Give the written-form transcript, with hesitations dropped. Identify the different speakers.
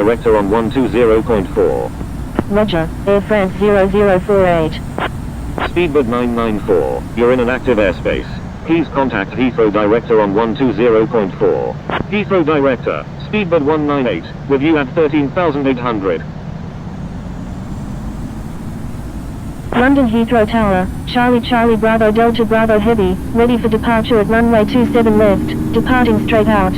Speaker 1: Director on 120.4.
Speaker 2: Roger, Air France 0048.
Speaker 1: Speedbird 994, you're in an active airspace. Please contact Heathrow Director on 120.4. Heathrow Director, Speedbird 198, with you at 13,800.
Speaker 2: London Heathrow Tower, Charlie Charlie Bravo Delta Bravo Heavy, ready for departure at runway 27 left, departing straight out.